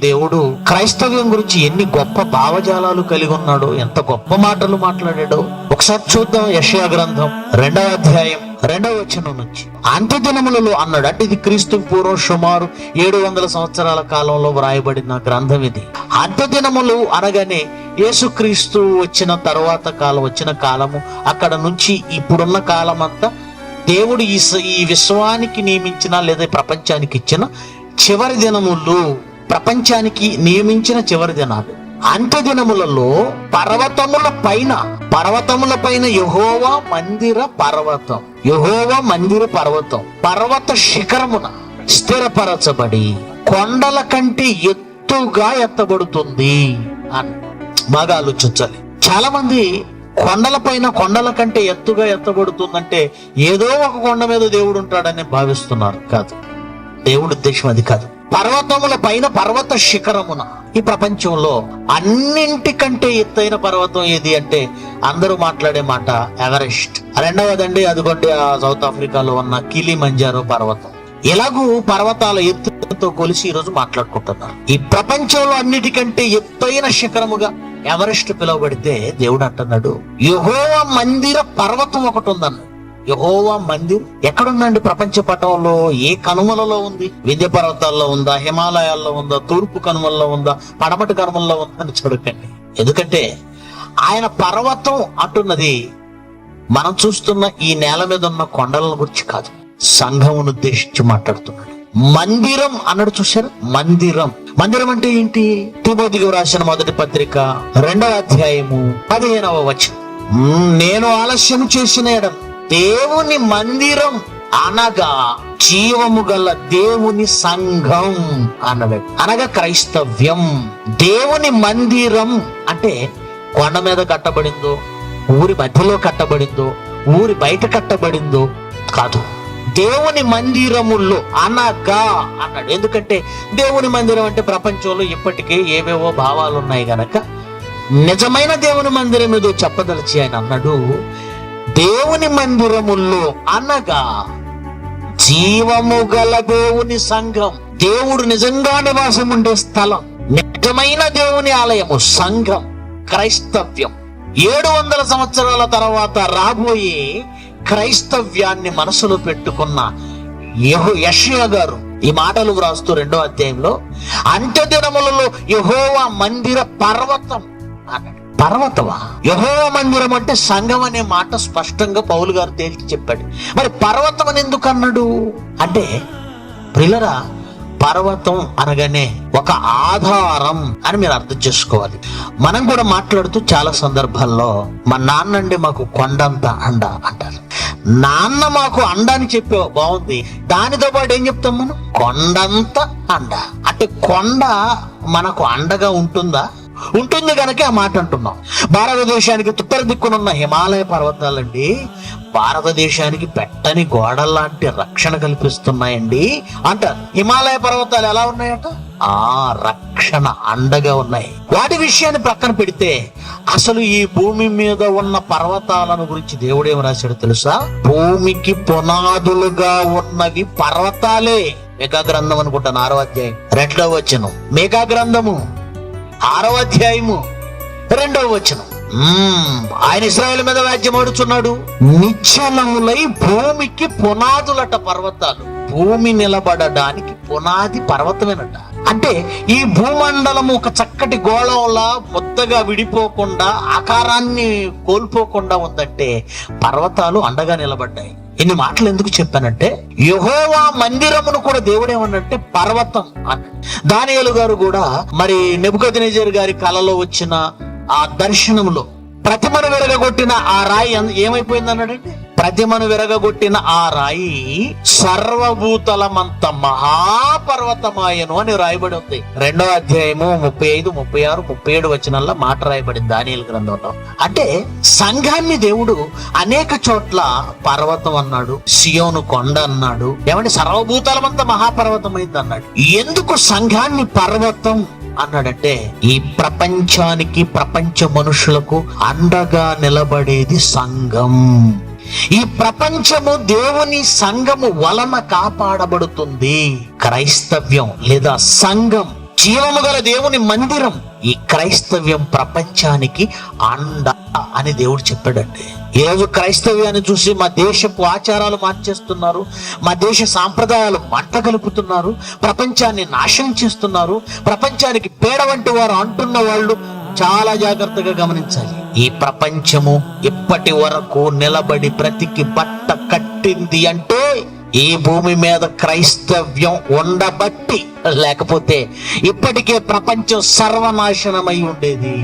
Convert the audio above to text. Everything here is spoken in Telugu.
దేవుడు క్రైస్తవ్యం గురించి ఎన్ని గొప్ప భావజాలాలు కలిగి ఉన్నాడో, ఎంత గొప్ప మాటలు మాట్లాడాడో ఒకసారి చూద్దాం. యెషయా గ్రంథం 2వ అధ్యాయం 2వ వచనం నుంచి. అంత్యదినములలో అన్నాడు. అంటే ఇది క్రీస్తు పూర్వం సుమారు 700 సంవత్సరాల కాలంలో వ్రాయబడిన గ్రంథం ఇది. అంత్యదినములు అనగానే యేసుక్రీస్తు వచ్చిన తర్వాత కాలం, వచ్చిన కాలము, అక్కడ నుంచి ఇప్పుడున్న కాలం అంతా దేవుడు ఈ విశ్వానికి నియమించిన లేదా ప్రపంచానికి ఇచ్చిన చివరి దినములు, ప్రపంచానికి నియమించిన చివరి దినాలు. అంత్యదినములలో పర్వతముల పైన యెహోవా మందిర పర్వతం, పర్వత శిఖరమున స్థిరపరచబడి కొండల కంటే ఎత్తుగా ఎత్తబడుతుంది అని బాగా ఆలోచించాలి. చాలా మంది కొండల కంటే ఎత్తుగా ఎత్తబడుతుందంటే ఏదో ఒక కొండ మీద దేవుడు ఉంటాడని భావిస్తున్నారు. కాదు, దేవుడి ఉద్దేశం అది కాదు. పర్వతముల పైన, పర్వత శిఖరమున. ఈ ప్రపంచంలో అన్నింటికంటే ఎత్తైన పర్వతం ఏది అంటే అందరూ మాట్లాడే మాట ఎవరెస్ట్. రెండవదండి అదిగోండి ఆ సౌత్ ఆఫ్రికాలో ఉన్న కిలిమంజారో పర్వతం. ఎలాగూ పర్వతాల ఎత్తుతో కొలిసి ఈరోజు మాట్లాడుకుంటున్నారు. ఈ ప్రపంచంలో అన్నిటికంటే ఎత్తైన శిఖరముగా ఎవరెస్ట్ పిలువబడితే దేవుడు అంటున్నాడు యెహోవా మందిర పర్వతం ఒకటి ఉందన్న. యెహోవా మందిర్ ఎక్కడుందండి? ప్రపంచ పటంలో ఏ కనుమలలో ఉంది? వింధ్య పర్వతాల్లో ఉందా, హిమాలయాల్లో ఉందా, తూర్పు కనుమల్లో ఉందా, పడమటి కనుమల్లో ఉందా అని చూడకండి. ఎందుకంటే ఆయన పర్వతం అంటున్నది మనం చూస్తున్న ఈ నేల మీద ఉన్న కొండల గురించి కాదు, సంఘమును ఉద్దేశించి మాట్లాడుతున్నాడు. మందిరం అన్నాడు, చూశారు? మందిరం అంటే ఏంటి? తిమోతికి రాసిన మొదటి పత్రిక 2వ అధ్యాయము 15వ వచనం. నేను ఆలస్యం చేసిన ఎడల దేవుని మందిరం అనగా జీవము గల దేవుని సంఘం అన్నాడు. అనగా క్రైస్తవ్యం. దేవుని మందిరం అంటే కొండ మీద కట్టబడిందో, ఊరి మధ్యలో కట్టబడిందో, ఊరి బయట కట్టబడిందో కాదు. దేవుని మందిరముల్లో అనగా అన్నాడు. ఎందుకంటే దేవుని మందిరం అంటే ప్రపంచంలో ఇప్పటికే ఏవేవో భావాలు ఉన్నాయి గనక నిజమైన దేవుని మందిరం ఏదో చెప్పదలిచి ఆయన అన్నాడు దేవుని మందిరముల్లో అనగా జీవము గల దేవుని సంఘం. దేవుడు నిజంగా నివాసం ఉండే స్థలం, నిజమైన దేవుని ఆలయము, సంఘం, క్రైస్తవ్యం. 700 సంవత్సరాల తర్వాత రాబోయే క్రైస్తవ్యాన్ని మనసులో పెట్టుకున్న యెషయా గారు ఈ మాటలు వ్రాస్తూ 2వ అధ్యాయంలో అంత్యదినములలో యెహోవా మందిర పర్వతం అన్నాడు. పర్వతమా? యెహోవా మందిరం అంటే సంఘం అనే మాట స్పష్టంగా పౌలు గారు తేల్చి చెప్పాడు. మరి పర్వతం అని ఎందుకు అన్నాడు అంటే, ప్రియులరా, పర్వతం అనగానే ఒక ఆధారం అని మీరు అర్థం చేసుకోవాలి. మనం కూడా మాట్లాడుతూ చాలా సందర్భాల్లో మా నాన్నండి మాకు కొండంత అండ అంటారు. నాన్న మాకు అండ అని చెప్పావు, బాగుంది. దానితో పాటు ఏం చెప్తాం మనం? కొండంత అండ. అంటే కొండ మనకు అండగా ఉంటుందా? ఉంటుంది కనుక ఆ మాట అంటున్నాం. భారతదేశానికి ఉత్తర దిక్కునున్న హిమాలయ పర్వతాలండి భారతదేశానికి పెట్టని గోడల్లాంటి రక్షణ కల్పిస్తున్నాయండి అంటారు. హిమాలయ పర్వతాలు ఎలా ఉన్నాయట? రక్షణ అండగా ఉన్నాయి. వాటి విషయాన్ని పక్కన పెడితే అసలు ఈ భూమి మీద ఉన్న పర్వతాలను గురించి దేవుడు ఏం రాశాడు తెలుసా? భూమికి పునాదులుగా ఉన్నవి పర్వతాలే. మేఘా గ్రంథం అనుకుంటాను 6వ అధ్యాయం 2వ వచనం. మేఘా గ్రంథము 6వ అధ్యాయము 2వ వచనం. ఆయన ఇశ్రాయేలు మీద వ్యాజ్యమాడుచున్నాడు. నిశ్చలములై భూమికి పునాదులట పర్వతాలు. భూమి నిలబడడానికి పునాది పర్వతమేనట. అంటే ఈ భూమండలము ఒక చక్కటి గోళంలా ముద్దగా విడిపోకుండా, ఆకారాన్ని కోల్పోకుండా ఉందంటే పర్వతాలు అండగా నిలబడ్డాయి. ఇన్ని మాటలు ఎందుకు చెప్పానంటే, యెహోవా మందిరమును కూడా దేవుడు ఏమన్నంటే పర్వతం అన్నాడు. దానియేలు గారు కూడా మరి నెబుకద్నెజర్ గారి కలలో వచ్చిన ఆ దర్శనంలో ప్రతిమను విరగొట్టిన ఆ రాయి ఏమైపోయింది అన్నాడంటే, ప్రతిమను విరగొట్టిన ఆ రాయి సర్వభూతలమంత మహాపర్వతమాయను అని రాయబడి ఉంది. 2వ అధ్యాయము 35, 36, 37 వచనాల్లో మాట రాయబడింది దానియేలు గ్రంథంలో. అంటే సంఘాన్ని దేవుడు అనేక చోట్ల పర్వతం అన్నాడు, సియోను కొండ అన్నాడు, ఏమంటే సర్వభూతలమంత మహాపర్వతమైంది అన్నాడు. ఎందుకు సంఘాన్ని పర్వతం అన్నాడంటే, ఈ ప్రపంచానికి, ప్రపంచ మనుషులకు అండగా నిలబడేది సంఘం. ఈ ప్రపంచము దేవుని సంఘము వలన కాపాడబడుతుంది. క్రైస్తవ్యం లేదా సంఘం జీవము గల దేవుని మందిరం. ఈ క్రైస్తవ్యం ప్రపంచానికి అండ అని దేవుడు చెప్పాడండి. ఈరోజు క్రైస్తవ్యాన్ని చూసి మా దేశపు ఆచారాలు మార్చేస్తున్నారు, మా దేశ సాంప్రదాయాలు మంట కలుపుతున్నారు, ప్రపంచాన్ని నాశనం చేస్తున్నారు. ప్రపంచానికి పేడ వంటి వారు అంటున్న వాళ్ళు చాలా జాగ్రత్తగా గమనించాలి. ఈ ప్రపంచము ఇప్పటి వరకు నిలబడి బ్రతికి బట్ట కట్టింది అంటే ఈ భూమి మీద క్రైస్తవ్యం ఉండబట్టి, లేకపోతే ఇప్పటికే ప్రపంచం సర్వనాశనమై ఉండేది.